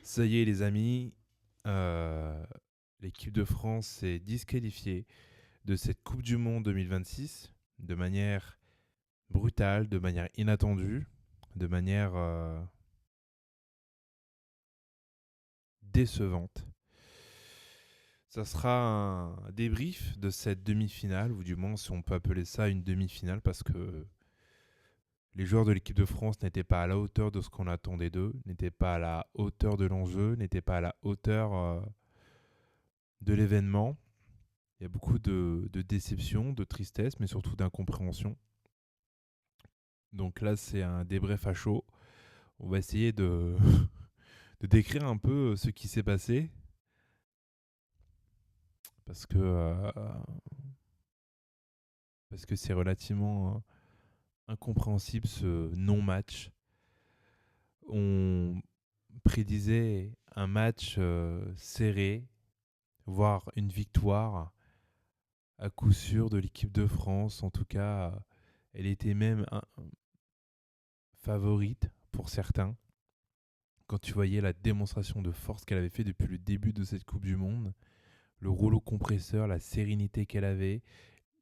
Ça y est, les amis, euh, l'équipe de France est disqualifiée de cette Coupe du Monde 2026 de manière brutale, de manière inattendue, de manière décevante. Ça sera un débrief de cette demi-finale, ou du moins si on peut appeler ça une demi-finale, parce que les joueurs de l'équipe de France n'étaient pas à la hauteur de ce qu'on attendait d'eux, n'étaient pas à la hauteur de l'enjeu, n'étaient pas à la hauteur de l'événement. Il y a beaucoup de déception, de tristesse, mais surtout d'incompréhension. Donc là, c'est un débrief à chaud. On va essayer de décrire un peu ce qui s'est passé. Parce que parce que c'est relativement incompréhensible ce non-match. On prédisait un match serré, voire une victoire à coup sûr de l'équipe de France. En tout cas, elle était même favorite pour certains. Quand tu voyais la démonstration de force qu'elle avait fait depuis le début de cette Coupe du Monde, le rouleau compresseur, la sérénité qu'elle avait,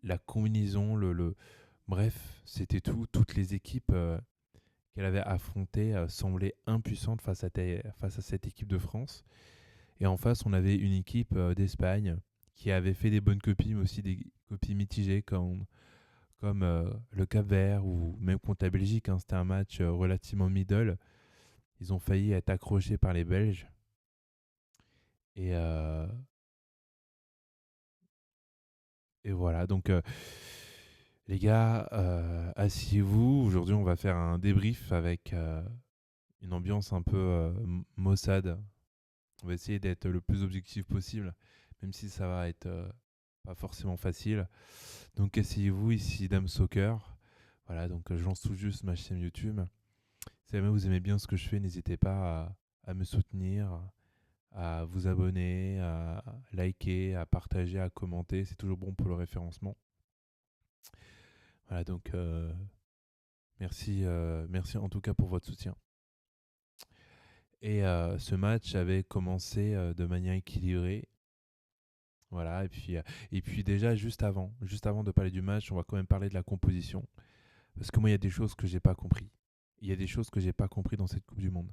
la combinaison, bref, c'était tout. Toutes les équipes qu'elle avait affrontées semblaient impuissantes face à cette équipe de France. Et en face, on avait une équipe d'Espagne qui avait fait des bonnes copies, mais aussi des copies mitigées comme le Cap-Vert ou même contre la Belgique. Hein, c'était un match relativement middle. Ils ont failli être accrochés par les Belges. Et, euh, et voilà, donc les gars, asseyez-vous. Aujourd'hui, on va faire un débrief avec une ambiance un peu maussade. On va essayer d'être le plus objectif possible, même si ça va être pas forcément facile. Donc asseyez-vous, ici Dame Soccer. Voilà, donc je lance tout juste ma chaîne YouTube. Si jamais vous aimez bien ce que je fais, n'hésitez pas à me soutenir, à vous abonner, à liker, à partager, à commenter. C'est toujours bon pour le référencement. Voilà, donc merci en tout cas pour votre soutien. Et ce match avait commencé de manière équilibrée. Voilà, et puis déjà, juste avant de parler du match, on va quand même parler de la composition. Parce que moi, il y a des choses que j'ai pas compris. Il y a des choses que j'ai pas compris dans cette Coupe du Monde.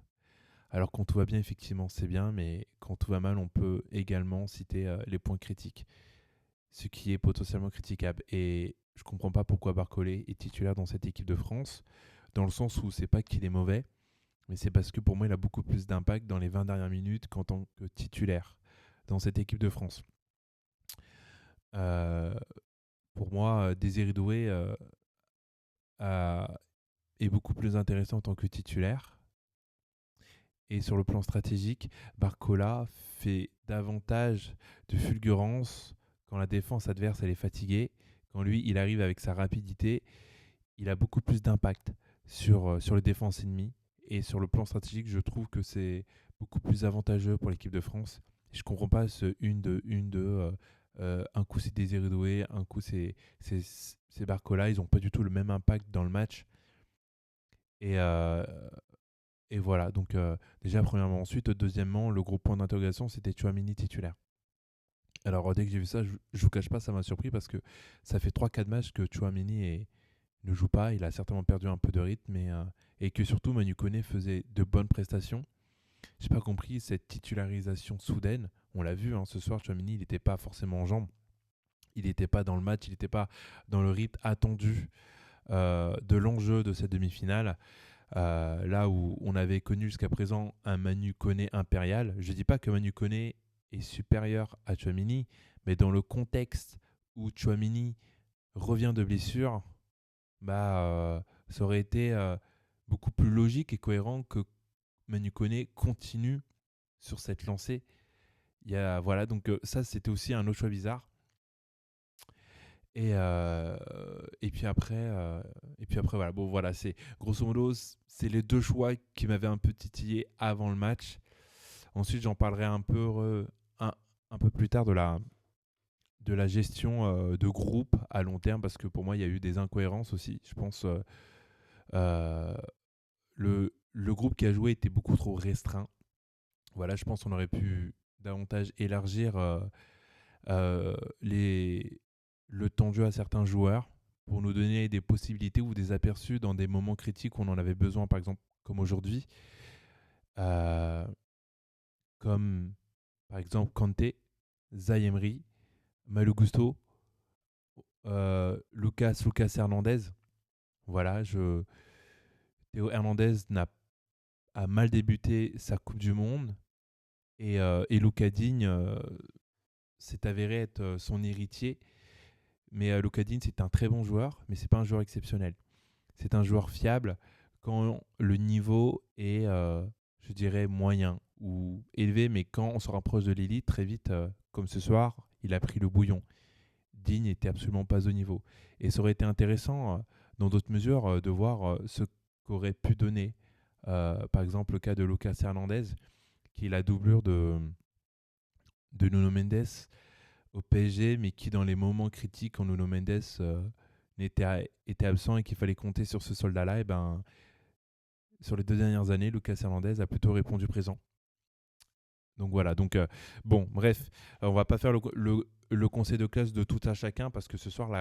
Alors quand tout va bien, effectivement, c'est bien, mais quand tout va mal, on peut également citer les points critiques. Ce qui est potentiellement critiquable. Et je comprends pas pourquoi Barcolet est titulaire dans cette équipe de France, dans le sens où c'est pas qu'il est mauvais, mais c'est parce que pour moi, il a beaucoup plus d'impact dans les 20 dernières minutes qu'en tant que titulaire dans cette équipe de France. Euh, pour moi, Désiré Doué est beaucoup plus intéressant en tant que titulaire. Et sur le plan stratégique, Barcola fait davantage de fulgurance quand la défense adverse elle est fatiguée. Quand lui, il arrive avec sa rapidité, il a beaucoup plus d'impact sur les défenses ennemies. Et sur le plan stratégique, je trouve que c'est beaucoup plus avantageux pour l'équipe de France. Je comprends pas ce une 2 un coup c'est Désiré Doué, un coup c'est Barcola. Ils n'ont pas du tout le même impact dans le match. Et, euh, et voilà, donc déjà premièrement. Ensuite, deuxièmement, le gros point d'interrogation, c'était Tchouaméni titulaire. Alors dès que j'ai vu ça, je vous cache pas, ça m'a surpris parce que ça fait 3-4 matchs que Tchouaméni ne joue pas. Il a certainement perdu un peu de rythme et que surtout Manu Koné faisait de bonnes prestations. J'ai pas compris cette titularisation soudaine. On l'a vu ce soir, Tchouaméni, il n'était pas forcément en jambes. Il n'était pas dans le match, il n'était pas dans le rythme attendu de l'enjeu de cette demi-finale. Là où on avait connu jusqu'à présent un Manu Koné impérial. Je ne dis pas que Manu Koné est supérieur à Tchouaméni, mais dans le contexte où Tchouaméni revient de blessure, ça aurait été beaucoup plus logique et cohérent que Manu Koné continue sur cette lancée. Voilà, donc ça c'était aussi un autre choix bizarre. Et puis après, voilà. Bon, voilà, c'est grosso modo, c'est les deux choix qui m'avaient un peu titillé avant le match. Ensuite, j'en parlerai un peu plus tard de la gestion de groupe à long terme, parce que pour moi, il y a eu des incohérences aussi. Je pense euh, le groupe qui a joué était beaucoup trop restreint. Voilà, je pense qu'on aurait pu davantage élargir euh, les, le temps de jeu à certains joueurs pour nous donner des possibilités ou des aperçus dans des moments critiques où on en avait besoin, par exemple, comme aujourd'hui, euh, comme par exemple Kanté, Zaï Emery, Malo Gusto, Lucas Hernandez. Voilà, Théo Hernandez a mal débuté sa Coupe du Monde et Lucas Digne s'est avéré être son héritier. Mais Lucas Digne, c'est un très bon joueur, mais c'est pas un joueur exceptionnel. C'est un joueur fiable quand le niveau est, je dirais, moyen ou élevé, mais quand on se rapproche de l'élite, très vite, comme ce soir, il a pris le bouillon. Digne n'était absolument pas au niveau. Et ça aurait été intéressant, dans d'autres mesures, de voir ce qu'aurait pu donner, par exemple, le cas de Lucas Hernandez, qui est la doublure de Nuno Mendes au PSG, mais qui, dans les moments critiques, quand Nuno Mendes était absent et qu'il fallait compter sur ce soldat-là, et ben, sur les 2 dernières années, Lucas Hernandez a plutôt répondu présent. Donc voilà, donc bon, bref, on va pas faire le conseil de classe de tout à chacun parce que ce soir,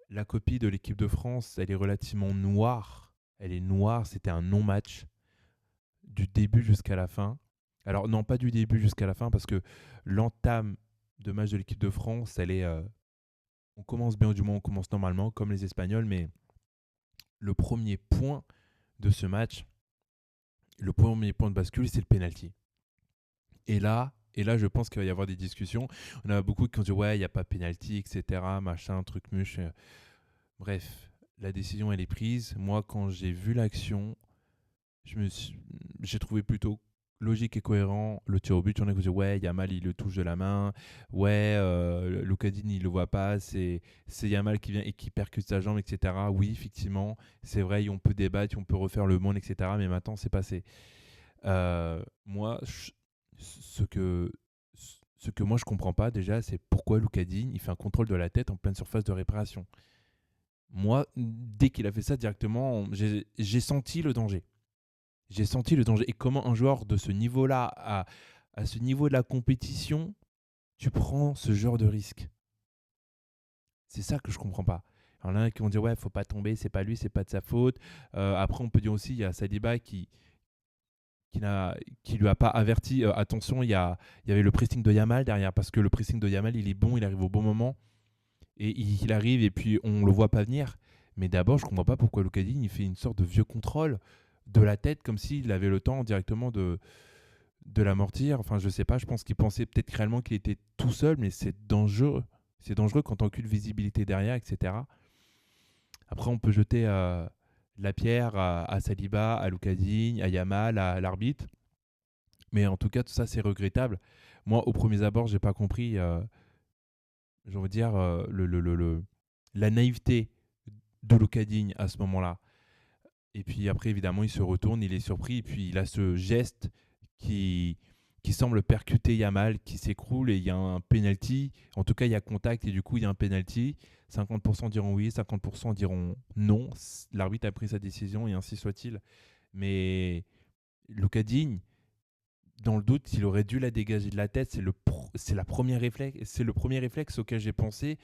la copie de l'équipe de France, elle est relativement noire. Elle est noire, c'était un non-match du début jusqu'à la fin. Alors non, pas du début jusqu'à la fin parce que l'entame de match de l'équipe de France, elle est... on commence bien, du moins on commence normalement, comme les Espagnols, mais le premier point de ce match, le premier point de bascule, c'est le penalty. Et là, je pense qu'il va y avoir des discussions. On a beaucoup qui ont dit ouais, il n'y a pas penalty, etc. Machin, truc muche. Bref, la décision elle est prise. Moi, quand j'ai vu l'action, j'ai trouvé plutôt logique et cohérent le tir au but. On a dit ouais, Yamal il le touche de la main. Ouais, Lucadine il le voit pas. C'est Yamal qui vient et qui percute sa jambe, etc. Oui, effectivement, c'est vrai. On peut débattre, on peut refaire le monde, etc. Mais maintenant c'est passé. Moi, ce que, ce que moi je comprends pas déjà, c'est pourquoi Lucas Digne il fait un contrôle de la tête en pleine surface de réparation. Moi, dès qu'il a fait ça directement, j'ai senti le danger. J'ai senti le danger. Et comment un joueur de ce niveau-là, à ce niveau de la compétition, tu prends ce genre de risque? C'est ça que je comprends pas. Alors, il y en a qui vont dire ouais, faut pas tomber, c'est pas lui, c'est pas de sa faute. Après, on peut dire aussi, il y a Saliba qui lui a pas averti attention, il y avait le pressing de Yamal derrière parce que le pressing de Yamal il est bon, il arrive au bon moment et il arrive et puis on le voit pas venir. Mais d'abord, je comprends pas pourquoi Lucadine il fait une sorte de vieux contrôle de la tête comme s'il avait le temps directement de l'amortir. Enfin, je sais pas, je pense qu'il pensait peut-être réellement qu'il était tout seul, mais c'est dangereux. C'est dangereux quand on n'a visibilité derrière, etc. Après, on peut jeter la pierre à Saliba, à Lucadine, à Yamal, à l'arbitre. Mais en tout cas, tout ça, c'est regrettable. Moi, au premier abord, j'ai pas compris, j'ai envie de dire, la naïveté de Lucadigne à ce moment-là. Et puis après, évidemment, il se retourne, il est surpris, et puis il a ce geste qui, qui semble percuter Yamal, qui s'écroule, et il y a un penalty. En tout cas, il y a contact, et du coup, il y a un penalty. 50% diront oui, 50% diront non. L'arbitre a pris sa décision, et ainsi soit-il. Mais Lucadigne, dans le doute, il aurait dû la dégager de la tête. C'est le premier réflexe auquel j'ai pensé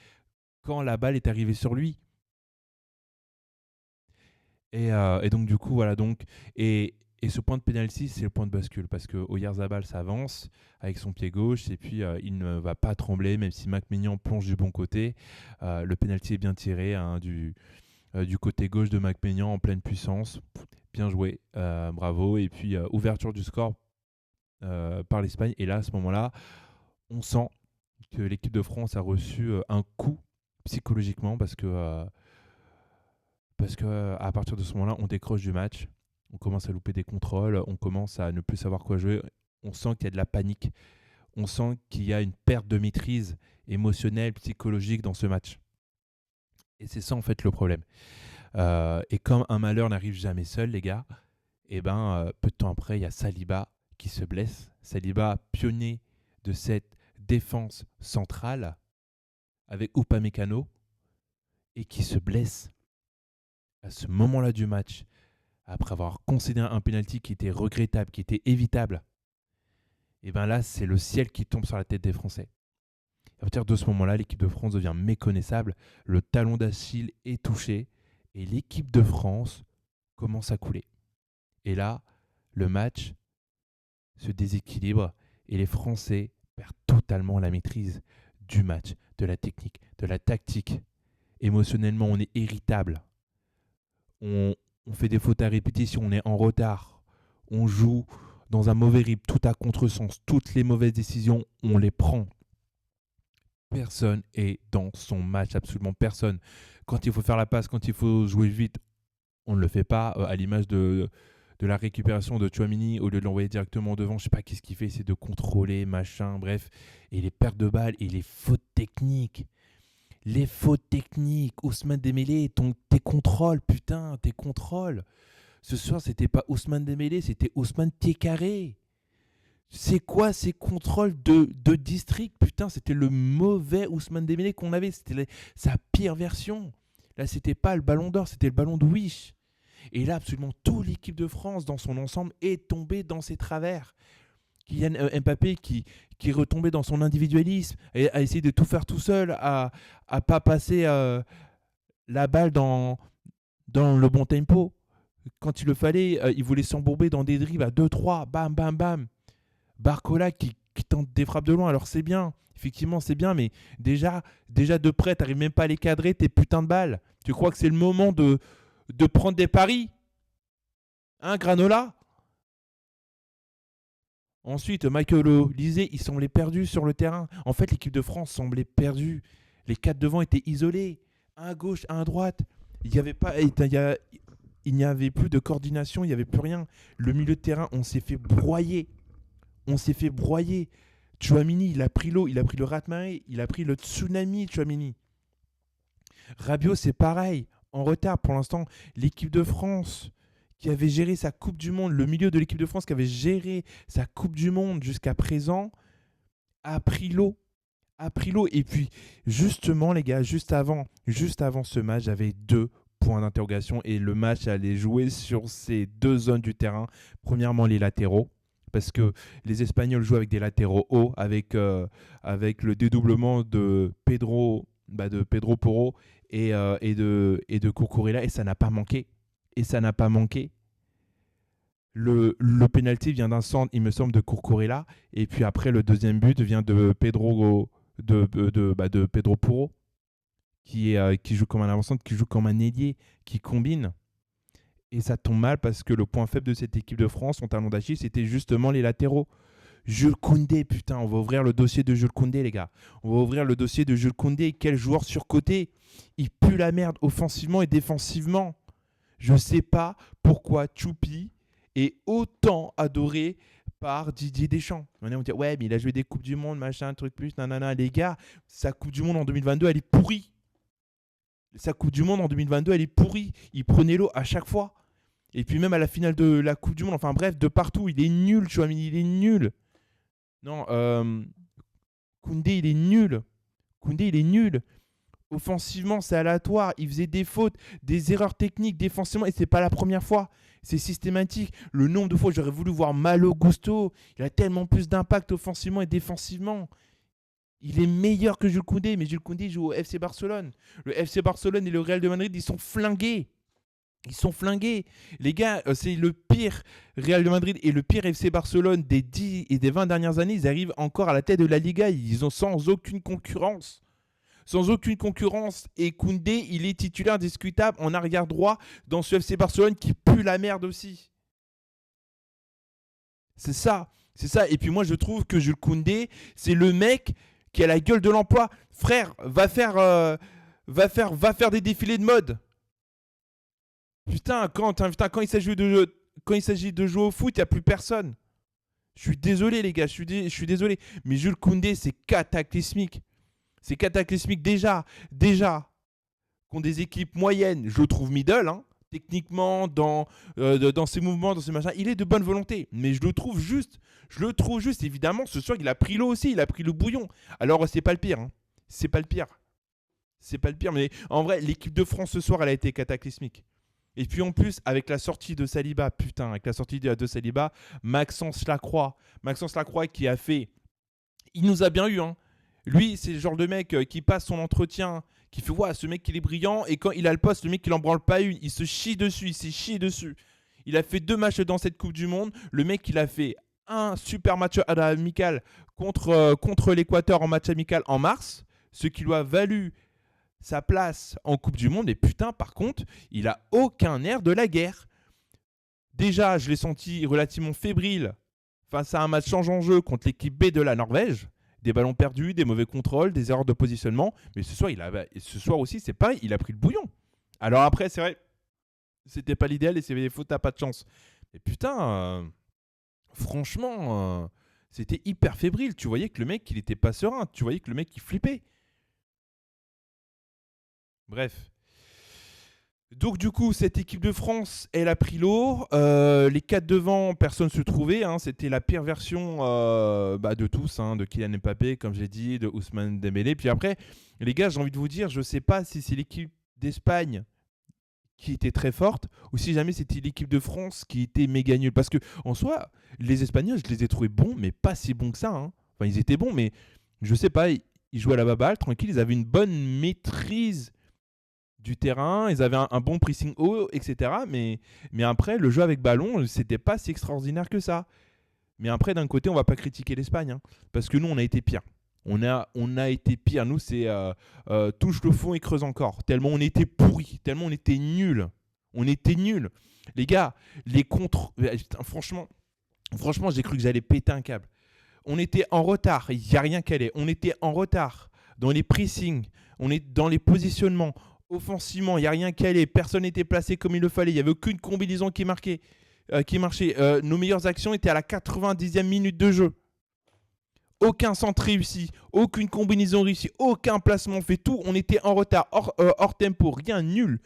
quand la balle est arrivée sur lui. Et donc du coup voilà donc et ce point de pénalty c'est le point de bascule parce que Oyarzabal s'avance avec son pied gauche et puis il ne va pas trembler même si Mac Maignan plonge du bon côté. Le pénalty est bien tiré hein, du côté gauche de Mac Maignan en pleine puissance. Bien joué, bravo. Et puis ouverture du score par l'Espagne. Et là à ce moment-là on sent que l'équipe de France a reçu un coup psychologiquement parce que à partir de ce moment-là, on décroche du match, on commence à louper des contrôles, on commence à ne plus savoir quoi jouer, on sent qu'il y a de la panique, on sent qu'il y a une perte de maîtrise émotionnelle, psychologique dans ce match. Et c'est ça en fait le problème. Et comme un malheur n'arrive jamais seul, les gars, et ben peu de temps après, il y a Saliba qui se blesse. Saliba, pionnier de cette défense centrale avec Upamecano et qui se blesse à ce moment-là du match après avoir concédé un penalty qui était regrettable, qui était évitable. Et bien là, c'est le ciel qui tombe sur la tête des Français. À partir de ce moment-là, l'équipe de France devient méconnaissable, le talon d'Achille est touché, et l'équipe de France commence à couler. Et là, le match se déséquilibre, et les Français perdent totalement la maîtrise du match, de la technique, de la tactique. Émotionnellement, on est irritable. On fait des fautes à répétition, on est en retard. On joue dans un mauvais rythme, tout à contresens. Toutes les mauvaises décisions, on les prend. Personne est dans son match, absolument personne. Quand il faut faire la passe, quand il faut jouer vite, on ne le fait pas. À l'image de la récupération de Tchouaméni, au lieu de l'envoyer directement devant, je ne sais pas qu'est-ce qu'il fait, c'est de contrôler, machin, bref. Et les pertes de balles et les fautes techniques. Les fautes techniques, Ousmane Dembélé, tes contrôles, putain, tes contrôles. Ce soir, c'était pas Ousmane Dembélé, c'était Ousmane Tiekaré. C'est quoi ces contrôles de district? Putain, c'était le mauvais Ousmane Dembélé qu'on avait. C'était sa pire version. Là, c'était pas le ballon d'or, c'était le ballon de Wish. Et là, absolument toute l'équipe de France, dans son ensemble, est tombée dans ses travers. Kylian Mbappé qui est retombé dans son individualisme, et a essayé de tout faire tout seul, à pas passer la balle dans le bon tempo. Quand il le fallait, il voulait s'embourber dans des dribbles à 2-3, bam, bam, bam. Barcola qui tente des frappes de loin, alors c'est bien, effectivement c'est bien, mais déjà de près, t'arrives même pas à les cadrer, tes putains de balles. Tu crois que c'est le moment de prendre des paris? Hein, Granola? Ensuite, Michael Olise, il semblait perdu sur le terrain. En fait, l'équipe de France semblait perdue. Les quatre devant étaient isolés. Un à gauche, un à droite. Il n'y avait plus de coordination, il n'y avait plus rien. Le milieu de terrain, on s'est fait broyer. Tchouaméni, il a pris l'eau, il a pris le raz-de-marée, il a pris le tsunami, Tchouaméni. Rabiot, c'est pareil. En retard pour l'instant. L'équipe de France qui avait géré sa Coupe du Monde, le milieu de l'équipe de France qui avait géré sa Coupe du Monde jusqu'à présent, a pris l'eau. Et puis, justement, les gars, juste avant ce match, j'avais 2 points d'interrogation et le match allait jouer sur ces 2 zones du terrain. Premièrement, les latéraux, parce que les Espagnols jouent avec des latéraux hauts, avec le dédoublement de Pedro Porro et de Cucurella, et ça n'a pas manqué. Le penalty vient d'un centre, il me semble, de Cucurella, et puis après le deuxième but vient de Pedro Porro, qui joue comme un avant-centre, qui joue comme un ailier, qui combine. Et ça tombe mal parce que le point faible de cette équipe de France, son talon d'Achille, c'était justement les latéraux. Jules Koundé, putain, on va ouvrir le dossier de Jules Koundé, les gars. Quel joueur surcoté. Il pue la merde offensivement et défensivement. Je sais pas pourquoi Choupi est autant adoré par Didier Deschamps. On va dire, ouais, mais il a joué des Coupes du Monde, machin, truc plus, nanana. Les gars, sa Coupe du Monde en 2022, elle est pourrie. Il prenait l'eau à chaque fois. Et puis même à la finale de la Coupe du Monde, enfin bref, de partout, il est nul, Tchouaméni, il est nul. Non, Koundé, il est nul. Offensivement, c'est aléatoire. Il faisait des fautes, des erreurs techniques défensivement, et c'est pas la première fois. C'est systématique. Le nombre de fois, j'aurais voulu voir Malo Gusto. Il a tellement plus d'impact offensivement et défensivement. Il est meilleur que Jules Koundé, mais Jules Koundé joue au FC Barcelone. Le FC Barcelone et le Real de Madrid, ils sont flingués. Les gars, c'est le pire Real de Madrid et le pire FC Barcelone des 10 et des 20 dernières années. Ils arrivent encore à la tête de la Liga. Ils ont sans aucune concurrence. Et Koundé, il est titulaire indiscutable en arrière droit dans ce FC Barcelone qui pue la merde aussi. C'est ça. Et puis moi, je trouve que Jules Koundé, c'est le mec qui a la gueule de l'emploi. Frère, va faire des défilés de mode. Putain, quand il s'agit de jouer au foot, il n'y a plus personne. Je suis désolé, les gars, je suis désolé. Mais Jules Koundé, c'est cataclysmique. Déjà. Contre des équipes moyennes, je le trouve middle, hein, techniquement, dans ses mouvements, dans ses machins. Il est de bonne volonté, mais je le trouve juste. Évidemment, ce soir, il a pris l'eau aussi, il a pris le bouillon. Alors, c'est pas le pire. Hein. C'est pas le pire, mais en vrai, l'équipe de France ce soir, elle a été cataclysmique. Et puis en plus, avec la sortie de Saliba, Maxence Lacroix qui a fait. Il nous a bien eu, hein. Lui, c'est le genre de mec qui passe son entretien, qui fait ouais, ce mec il est brillant, et quand il a le poste, le mec il en branle pas une, il se chie dessus, il s'est chié dessus. Il a fait 2 matchs dans cette Coupe du Monde. Le mec, il a fait un super match amical contre l'Équateur en match amical en mars, ce qui lui a valu sa place en Coupe du Monde. Et putain, par contre, il a aucun air de la guerre. Déjà, je l'ai senti relativement fébrile face à un match change-en-jeu contre l'équipe B de la Norvège. Des ballons perdus, des mauvais contrôles, des erreurs de positionnement. Mais ce soir aussi, c'est pareil, il a pris le bouillon. Alors après, c'est vrai, c'était pas l'idéal et c'est des fautes, t'as pas de chance. Mais putain, franchement, c'était hyper fébrile. Tu voyais que le mec, il était pas serein. Tu voyais que le mec, il flippait. Bref. Donc du coup, cette équipe de France, elle a pris l'eau. Les 4 devant, personne ne se trouvait. Hein. C'était la pire version de tous, hein, de Kylian Mbappé, comme j'ai dit, de Ousmane Dembélé. Puis après, les gars, j'ai envie de vous dire, je ne sais pas si c'est l'équipe d'Espagne qui était très forte ou si jamais c'était l'équipe de France qui était méga nulle. Parce que en soi, les Espagnols, je les ai trouvés bons, mais pas si bons que ça. Hein. Enfin, ils étaient bons, mais je ne sais pas, ils jouaient à la baballe, tranquille. Ils avaient une bonne maîtrise du terrain, ils avaient un bon pressing haut, etc. Mais après, le jeu avec ballon, c'était pas si extraordinaire que ça. Mais après, d'un côté, on va pas critiquer l'Espagne, hein, parce que nous, on a été pire. On a été pire. Nous, c'est touche le fond et creuse encore. Tellement on était pourris, tellement on était nuls. On était nuls. Les gars, les contre... Franchement, j'ai cru que j'allais péter un câble. On était en retard, il n'y a rien qu'à aller. On était en retard dans les pressings, on est dans les positionnements. Offensivement, il n'y a rien qu'à aller. Personne n'était placé comme il le fallait. Il n'y avait aucune combinaison qui marchait. Nos meilleures actions étaient à la 90e minute de jeu. Aucun centre réussi, aucune combinaison réussie, aucun placement fait, tout. On était en retard, hors tempo, rien, nul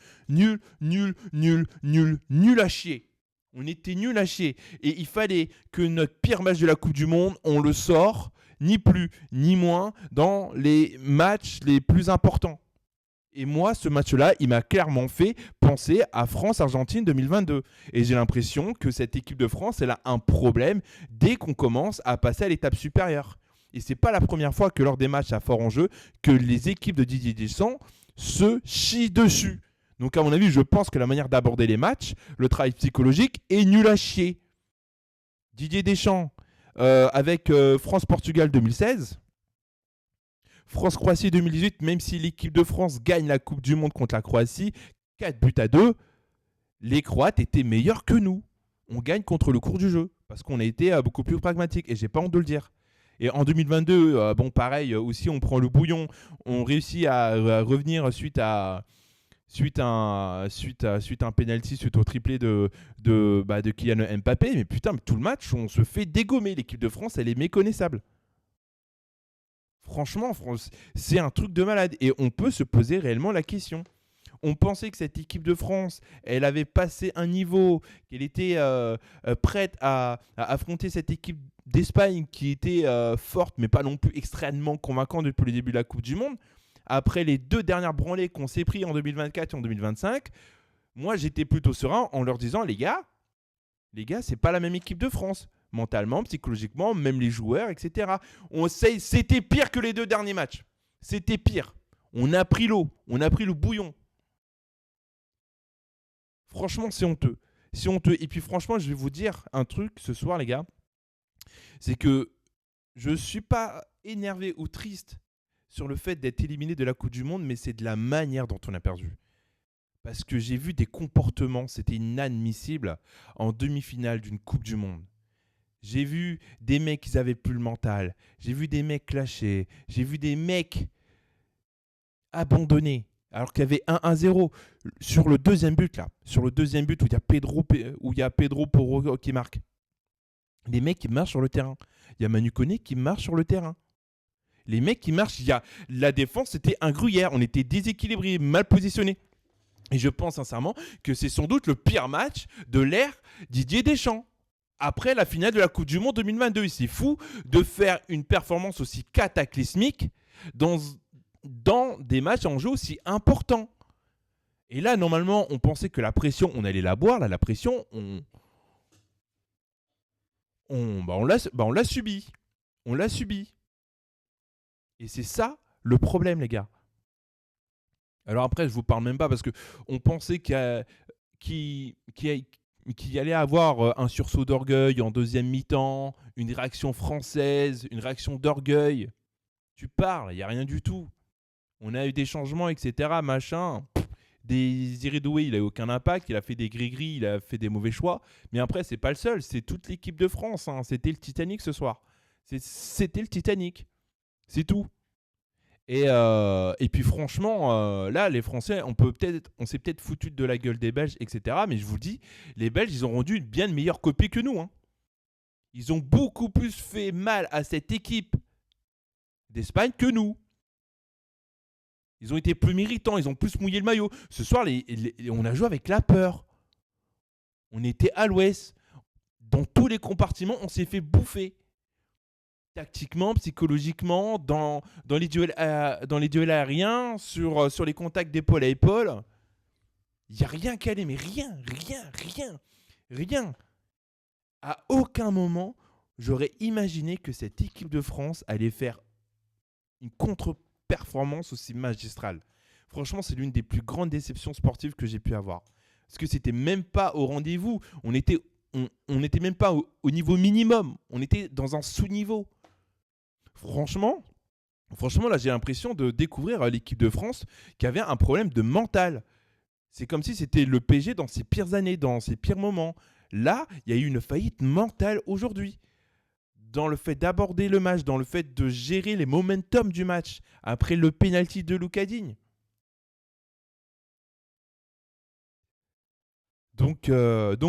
à chier. On était nul à chier. Et il fallait que notre pire match de la Coupe du Monde, on le sort, ni plus ni moins, dans les matchs les plus importants. Et moi, ce match-là, il m'a clairement fait penser à France-Argentine 2022. Et j'ai l'impression que cette équipe de France, elle a un problème dès qu'on commence à passer à l'étape supérieure. Et ce n'est pas la première fois que lors des matchs à fort enjeu, que les équipes de Didier Deschamps se chient dessus. Donc à mon avis, je pense que la manière d'aborder les matchs, le travail psychologique, est nul à chier. Didier Deschamps, avec France-Portugal 2016... France-Croatie 2018, même si l'équipe de France gagne la Coupe du Monde contre la Croatie, 4-2, les Croates étaient meilleurs que nous. On gagne contre le cours du jeu, parce qu'on a été beaucoup plus pragmatique, et j'ai pas honte de le dire. Et en 2022, pareil, aussi on prend le bouillon, on réussit à revenir suite à un penalty, suite au triplé de Kylian Mbappé, mais putain, tout le match, on se fait dégommer. L'équipe de France, elle est méconnaissable. Franchement, c'est un truc de malade. Et on peut se poser réellement la question. On pensait que cette équipe de France, elle avait passé un niveau, qu'elle était prête à affronter cette équipe d'Espagne qui était forte, mais pas non plus extrêmement convaincante depuis le début de la Coupe du Monde. Après les 2 dernières branlées qu'on s'est pris en 2024 et en 2025, moi, j'étais plutôt serein en leur disant, les gars, c'est pas la même équipe de France. Mentalement, psychologiquement, même les joueurs, etc. C'était pire que les 2 derniers matchs. C'était pire. On a pris l'eau. On a pris le bouillon. Franchement, c'est honteux. C'est honteux. Et puis franchement, je vais vous dire un truc ce soir, les gars. C'est que je ne suis pas énervé ou triste sur le fait d'être éliminé de la Coupe du Monde, mais c'est de la manière dont on a perdu. Parce que j'ai vu des comportements, c'était inadmissible, en demi-finale d'une Coupe du Monde. J'ai vu des mecs qui n'avaient plus le mental. J'ai vu des mecs lâchés. J'ai vu des mecs abandonnés. Alors qu'il y avait 1-0 sur le deuxième but, là. Sur le deuxième but où il y a Pedro Porro qui marque. Les mecs qui marchent sur le terrain. Il y a Manu Koné qui marche sur le terrain. Les mecs qui marchent, la défense, c'était un gruyère. On était déséquilibrés, mal positionnés. Et je pense sincèrement que c'est sans doute le pire match de l'ère Didier Deschamps. Après la finale de la Coupe du Monde 2022, c'est fou de faire une performance aussi cataclysmique dans des matchs en jeu aussi importants. Et là, normalement, on pensait que la pression, on allait la boire. Là, la pression, on l'a subie. On l'a subie. Et c'est ça le problème, les gars. Alors après, je vous parle même pas parce que on pensait qu'il allait avoir un sursaut d'orgueil en deuxième mi-temps, une réaction française, une réaction d'orgueil. Tu parles, il n'y a rien du tout. On a eu des changements, etc. Machin. Désiré Doué, il n'a eu aucun impact. Il a fait des gris-gris, il a fait des mauvais choix. Mais après, c'est pas le seul. C'est toute l'équipe de France. Hein. C'était le Titanic ce soir. C'était le Titanic. C'est tout. Et puis franchement, là, les Français, on s'est peut-être foutu de la gueule des Belges, etc. Mais je vous le dis, les Belges, ils ont rendu une bien meilleure copie que nous. Hein. Ils ont beaucoup plus fait mal à cette équipe d'Espagne que nous. Ils ont été plus méritants, ils ont plus mouillé le maillot. Ce soir, on a joué avec la peur. On était à l'ouest. Dans tous les compartiments, on s'est fait bouffer. Tactiquement, psychologiquement, dans les duels aériens, sur les contacts d'épaule à épaule. Il n'y a rien qu'à aller, mais rien. À aucun moment, j'aurais imaginé que cette équipe de France allait faire une contre-performance aussi magistrale. Franchement, c'est l'une des plus grandes déceptions sportives que j'ai pu avoir. Parce que c'était même pas au rendez-vous. On n'était même pas au niveau minimum. On était dans un sous-niveau. Franchement, là, j'ai l'impression de découvrir l'équipe de France qui avait un problème de mental. C'est comme si c'était le PSG dans ses pires années, dans ses pires moments. Là, il y a eu une faillite mentale aujourd'hui. Dans le fait d'aborder le match, dans le fait de gérer les momentum du match, après le penalty de Lucas Digne. Donc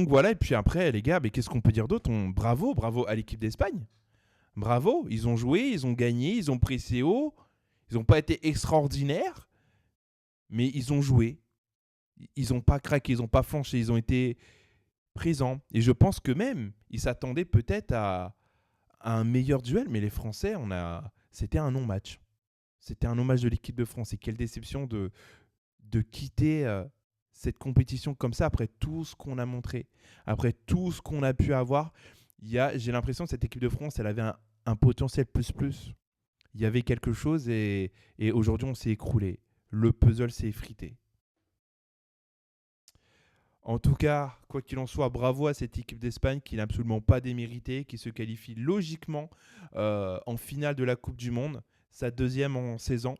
voilà, et puis après, les gars, mais qu'est-ce qu'on peut dire d'autre? Bravo à l'équipe d'Espagne. Bravo, ils ont joué, ils ont gagné, ils ont pressé haut. Ils n'ont pas été extraordinaires, mais ils ont joué. Ils n'ont pas craqué, ils n'ont pas flanché, ils ont été présents. Et je pense que même, ils s'attendaient peut-être à un meilleur duel, mais les Français, c'était un non-match. C'était un non-match de l'équipe de France. Et quelle déception de quitter cette compétition comme ça après tout ce qu'on a montré, après tout ce qu'on a pu avoir. J'ai l'impression que cette équipe de France, elle avait un potentiel plus. Il y avait quelque chose et aujourd'hui, on s'est écroulé. Le puzzle s'est effrité. En tout cas, quoi qu'il en soit, bravo à cette équipe d'Espagne qui n'a absolument pas démérité, qui se qualifie logiquement en finale de la Coupe du Monde, sa deuxième en 16 ans.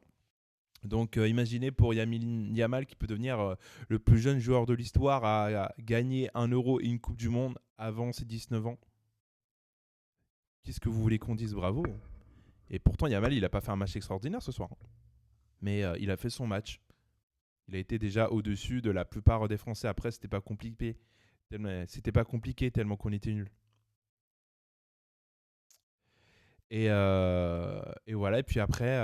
Donc imaginez pour Lamine Yamal qui peut devenir le plus jeune joueur de l'histoire à gagner un Euro et une Coupe du Monde avant ses 19 ans. Qu'est-ce que vous voulez qu'on dise? Bravo. Et pourtant Yamal, il n'a pas fait un match extraordinaire ce soir. Mais il a fait son match. Il a été déjà au-dessus de la plupart des Français. Après, c'était pas compliqué. Tellement qu'on était nuls. Et voilà. Et puis après,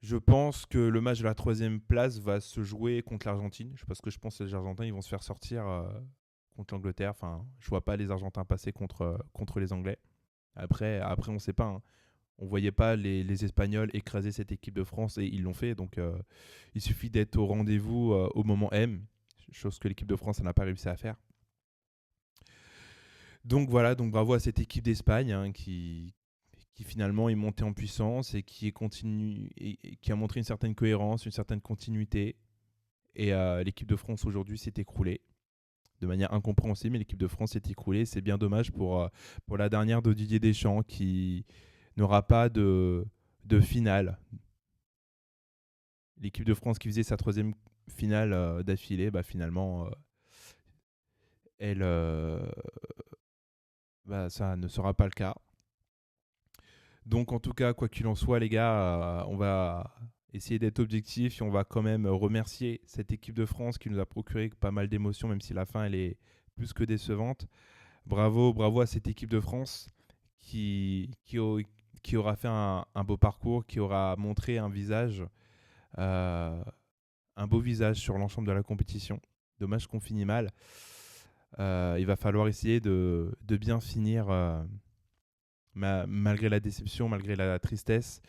je pense que le match de la troisième place va se jouer contre l'Argentine. Parce que je pense que les Argentins ils vont se faire sortir contre l'Angleterre. Enfin, je vois pas les Argentins passer contre les Anglais. Après on ne sait pas. Hein. On ne voyait pas les Espagnols écraser cette équipe de France et ils l'ont fait. Donc, il suffit d'être au rendez-vous au moment M, chose que l'équipe de France n'a pas réussi à faire. Donc voilà, donc bravo à cette équipe d'Espagne hein, qui finalement est montée en puissance et qui a montré une certaine cohérence, une certaine continuité. Et l'équipe de France aujourd'hui s'est écroulée de manière incompréhensible, mais l'équipe de France s'est écroulée. C'est bien dommage pour la dernière de Didier Deschamps qui n'aura pas de finale. L'équipe de France qui faisait sa troisième finale d'affilée, finalement, ça ne sera pas le cas. Donc en tout cas, quoi qu'il en soit, les gars, on va essayer d'être objectif et on va quand même remercier cette équipe de France qui nous a procuré pas mal d'émotions, même si la fin elle est plus que décevante. Bravo à cette équipe de France qui aura fait un beau parcours, qui aura montré un beau visage sur l'ensemble de la compétition. Dommage qu'on finisse mal. Il va falloir essayer de bien finir malgré la déception, malgré la tristesse.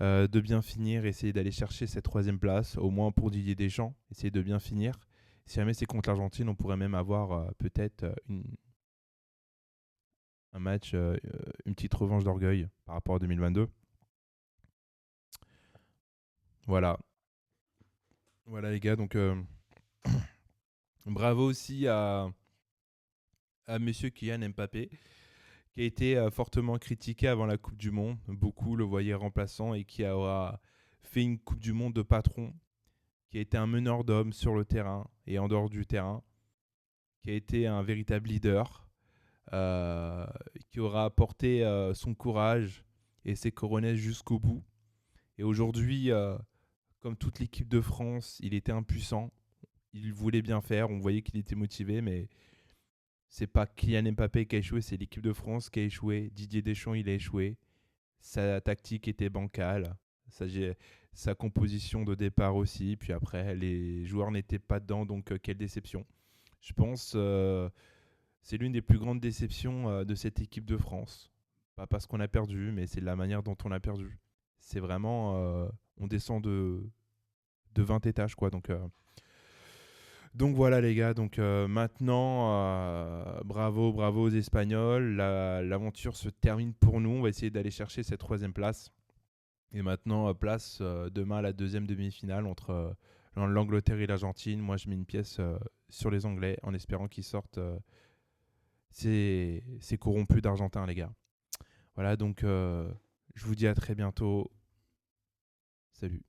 de bien finir, essayer d'aller chercher cette troisième place, au moins pour Didier Deschamps, essayer de bien finir. Si jamais c'est contre l'Argentine, on pourrait même avoir peut-être un match, une petite revanche d'orgueil par rapport à 2022. Voilà, voilà les gars, donc bravo aussi à monsieur Kylian Mbappé, qui a été fortement critiqué avant la Coupe du Monde. Beaucoup le voyaient remplaçant et qui aura fait une Coupe du Monde de patron, qui a été un meneur d'hommes sur le terrain et en dehors du terrain, qui a été un véritable leader, euh, qui aura apporté son courage et ses coronets jusqu'au bout. Et aujourd'hui, comme toute l'équipe de France, il était impuissant. Il voulait bien faire, on voyait qu'il était motivé, mais c'est pas Kylian Mbappé qui a échoué, c'est l'équipe de France qui a échoué. Didier Deschamps, il a échoué. Sa tactique était bancale. Sa, sa composition de départ aussi. Puis après, les joueurs n'étaient pas dedans, donc quelle déception. Je pense c'est l'une des plus grandes déceptions de cette équipe de France. Pas parce qu'on a perdu, mais c'est la manière dont on a perdu. C'est vraiment... on descend de 20 étages, quoi. Donc voilà les gars, donc maintenant, bravo, bravo aux Espagnols. L'aventure se termine pour nous. On va essayer d'aller chercher cette troisième place. Et maintenant, place demain à la deuxième demi-finale entre l'Angleterre et l'Argentine. Moi, je mets une pièce sur les Anglais en espérant qu'ils sortent ces corrompus d'Argentins, les gars. Voilà, donc je vous dis à très bientôt. Salut.